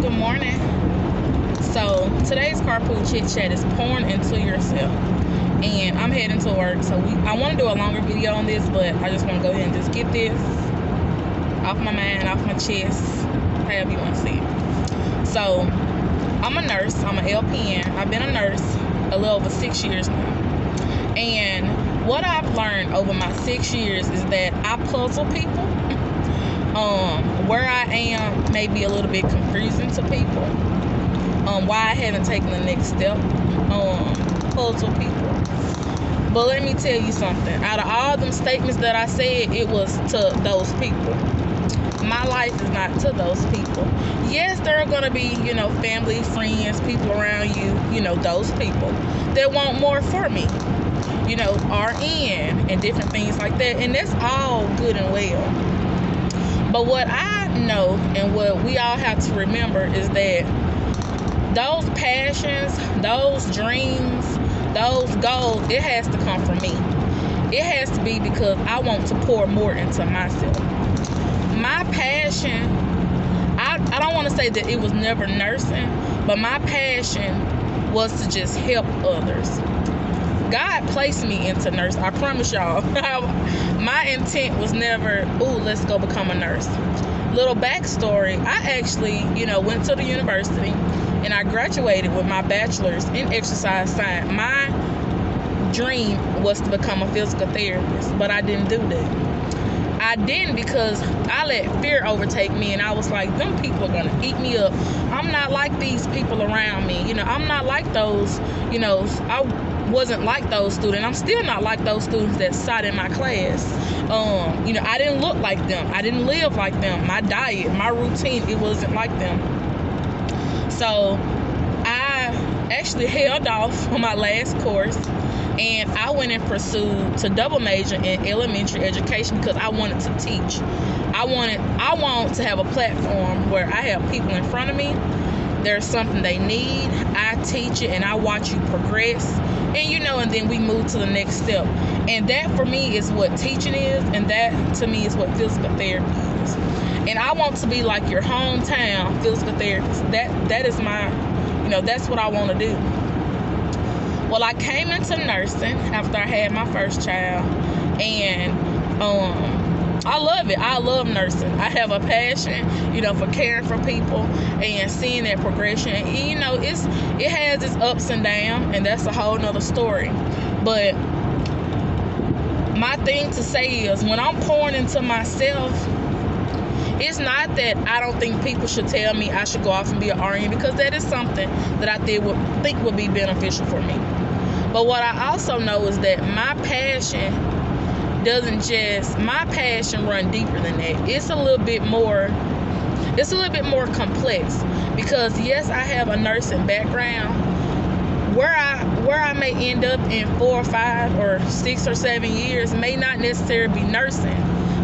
Good morning. So today's carpool chit chat is pouring into yourself, and I'm heading to work. So I want to do a longer video on this, but I just want to go ahead and just get this off my mind, off my chest, however you want to see it. So I'm a nurse. I'm an LPN. I've been a nurse a little over 6 years now, and what I've learned over my 6 years is that I puzzle people. Where I am may be a little bit confusing to people. Why I haven't taken the next step. Puzzle people. But let me tell you something. Out of all them statements that I said, it was to those people. My life is not to those people. Yes, there are gonna be, family, friends, people around you, those people that want more for me. RN and different things like that. And that's all good and well. But what I know and what we all have to remember is that those passions, those dreams, those goals, it has to come from me. It has to be because I want to pour more into myself. My passion, I don't want to say that it was never nursing, but my passion was to just help others. God placed me into nurse. I promise y'all. My intent was never, let's go become a nurse. Little backstory, I actually, went to the university and I graduated with my bachelor's in exercise science. My dream was to become a physical therapist, but I didn't do that. I didn't because I let fear overtake me, and I was like, them people are going to eat me up. I'm not like these people around me. I'm not like those, I wasn't like those students. I'm still not like those students that sat in my class. I didn't look like them. I didn't live like them. My diet, my routine, it wasn't like them. So I actually held off on my last course, and I went and pursued to double major in elementary education because I wanted to teach. I want to have a platform where I have people in front of me. There's something they need. I teach it and I watch you progress. And then we move to the next step. And that for me is what teaching is, and that to me is what physical therapy is. And I want to be like your hometown physical therapist. That is my, that's what I want to do. Well, I came into nursing after I had my first child, and I love it. I love nursing. I have a passion, for caring for people and seeing that progression. And, it has its ups and downs, and that's a whole nother story. But my thing to say is, when I'm pouring into myself, it's not that I don't think people should tell me I should go off and be an RN, because that is something that I think would be beneficial for me. But what I also know is that my passion run deeper than that. It's a little bit more complex, because yes, I have a nursing background. Where I may end up in 4 or 5 or 6 or 7 years may not necessarily be nursing,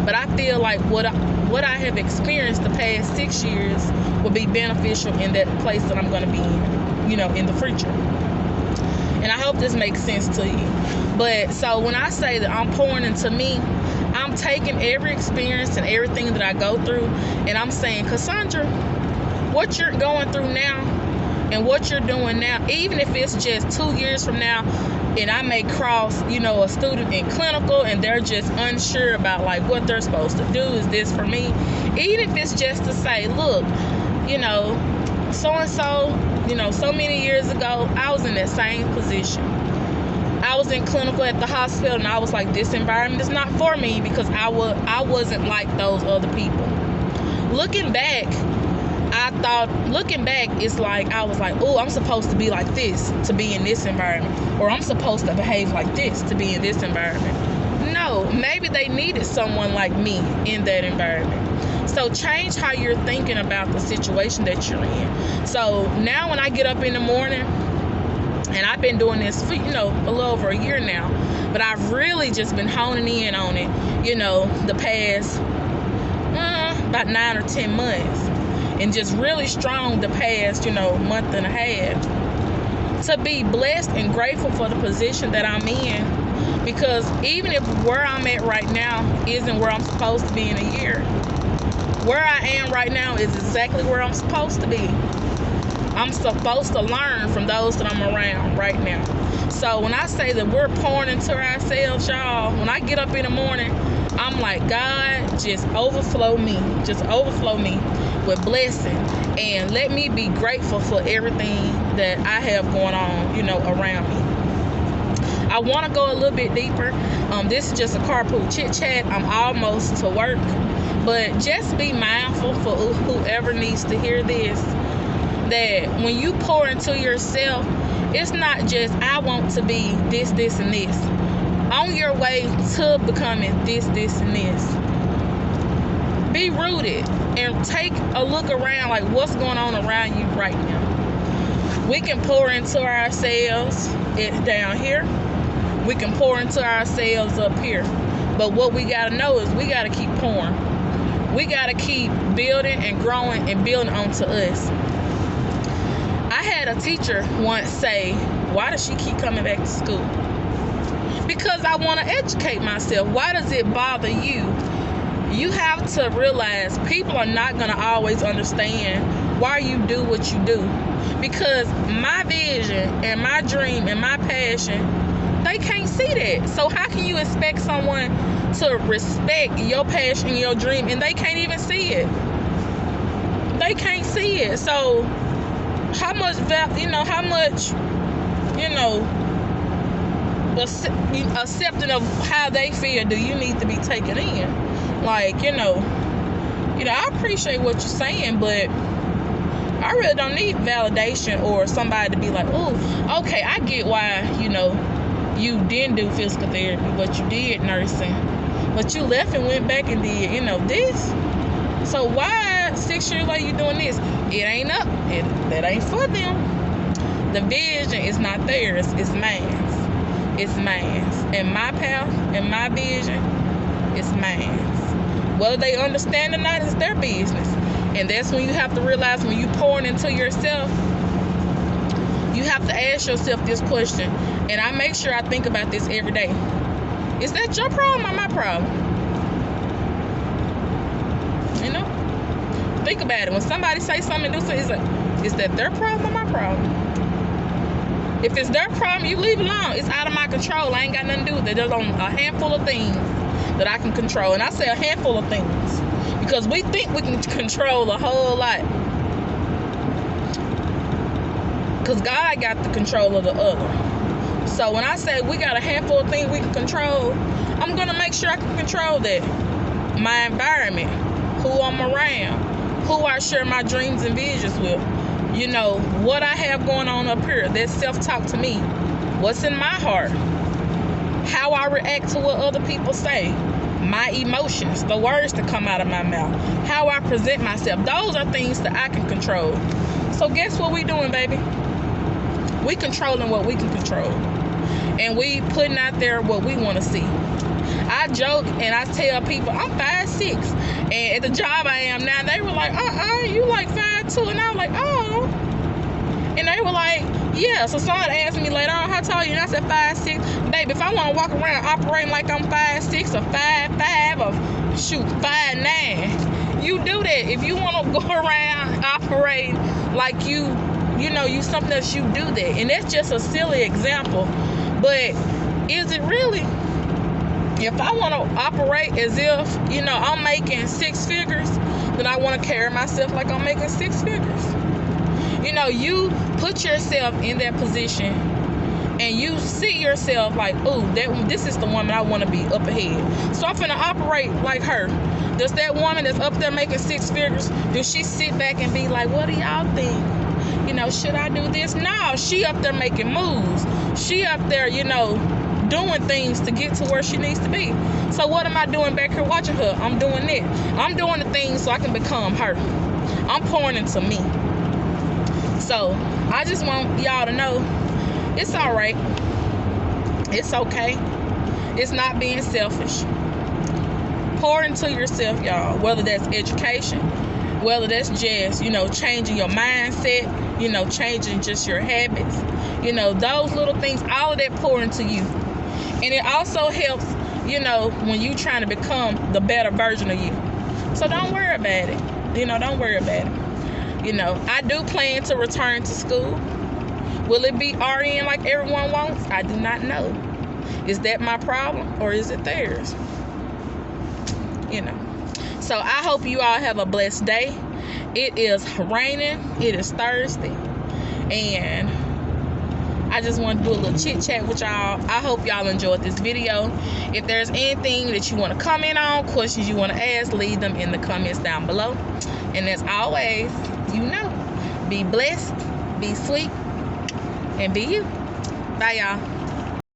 but I feel like what I have experienced the past 6 years will be beneficial in that place that I'm going to be in the future. And I hope this makes sense to you. But so when I say that I'm pouring into me, I'm taking every experience and everything that I go through, and I'm saying, Cassandra, what you're going through now and what you're doing now, even if it's just 2 years from now, and I may cross, a student in clinical and they're just unsure about like what they're supposed to do. Is this for me? Even if it's just to say, look, so-and-so, so many years ago, I was in that same position. I was in clinical at the hospital, and I was like, this environment is not for me, because I wasn't like those other people. Looking back, it's like I was like, I'm supposed to be like this to be in this environment, or I'm supposed to behave like this to be in this environment. No, maybe they needed someone like me in that environment. So change how you're thinking about the situation that you're in. So now when I get up in the morning, and I've been doing this for, a little over a year now, but I've really just been honing in on it, the past about 9 or 10 months, and just really strong the past, month and a half, to be blessed and grateful for the position that I'm in, because even if where I'm at right now isn't where I'm supposed to be in a year, Where I am right now is exactly where I'm supposed to be. I'm supposed to learn from those that I'm around right now. So when I say that we're pouring into ourselves, y'all, when I get up in the morning, I'm like, God, just overflow me. Just overflow me with blessing. And let me be grateful for everything that I have going on, around me. I want to go a little bit deeper. This is just a carpool chit chat. I'm almost to work. But just be mindful for whoever needs to hear this, that when you pour into yourself, it's not just, I want to be this, this, and this. On your way to becoming this, this, and this, be rooted and take a look around, like what's going on around you right now. We can pour into ourselves down here. We can pour into ourselves up here. But what we got to know is we got to keep pouring. We got to keep building and growing and building onto us. I had a teacher once say, why does she keep coming back to school? Because I want to educate myself. Why does it bother you? You have to realize people are not going to always understand why you do what you do. Because my vision and my dream and my passion, they can't see that. So how can you expect someone to respect your passion and your dream and they can't even see it? They can't see it. So how much accepting of how they feel do you need to be taken in? Like, I appreciate what you're saying, but I really don't need validation or somebody to be like, oh, okay, I get why, you didn't do physical therapy, but you did nursing. But you left and went back and did, this. So why 6 years later you doing this? It ain't up. That ain't for them. The vision is not theirs. It's man's. It's man's. And my path and my vision is man's. Whether they understand or not is their business. And that's when you have to realize, when you pouring into yourself, you have to ask yourself this question. And I make sure I think about this every day. Is that your problem or my problem? Think about it. When somebody say something, is that their problem or my problem? If it's their problem, you leave it alone. It's out of my control. I ain't got nothing to do with it. There's only a handful of things that I can control. And I say a handful of things because we think we can control a whole lot. Because God got the control of the other. So when I say we got a handful of things we can control, I'm going to make sure I can control that. My environment, who I'm around, who I share my dreams and visions with. What I have going on up here. That self-talk to me. What's in my heart. How I react to what other people say. My emotions. The words that come out of my mouth. How I present myself. Those are things that I can control. So guess what we doing, baby? We controlling what we can control. And we putting out there what we want to see. I joke and I tell people I'm 5'6", and at the job I am now, they were like, you like 5'2", and I was like, oh, and they were like, yeah. So somebody asked me later on, how tall are you? And I said 5'6". Baby, if I want to walk around operating like I'm 5'6" or 5'5" or shoot 5'9", you do that. If you want to go around operating like you something else, you do that. And that's just a silly example, but is it really? If I want to operate as if, I'm making 6 figures, then I want to carry myself like I'm making 6 figures. You put yourself in that position and you see yourself like, this is the woman I want to be up ahead. So I'm finna operate like her. Does that woman that's up there making 6 figures, does she sit back and be like, what do y'all think? Should I do this? No, she up there making moves. She up there, doing things to get to where she needs to be. So what am I doing back here watching her? I'm doing it. I'm doing the things so I can become her. I'm pouring into me. So I just want y'all to know it's all right. It's okay. It's not being selfish. Pour into yourself, y'all. Whether that's education, whether that's just, changing your mindset, changing just your habits, those little things, all of that pour into you. And it also helps, when you trying to become the better version of you. So don't worry about it. Don't worry about it. I do plan to return to school. Will it be RN like everyone wants? I do not know. Is that my problem or is it theirs? So I hope you all have a blessed day. It is raining. It is Thursday. And I just want to do a little chit chat with y'all. I hope y'all enjoyed this video. If there's anything that you want to comment on, questions you want to ask, leave them in the comments down below. And as always, be blessed, be sweet, and be you. Bye, y'all.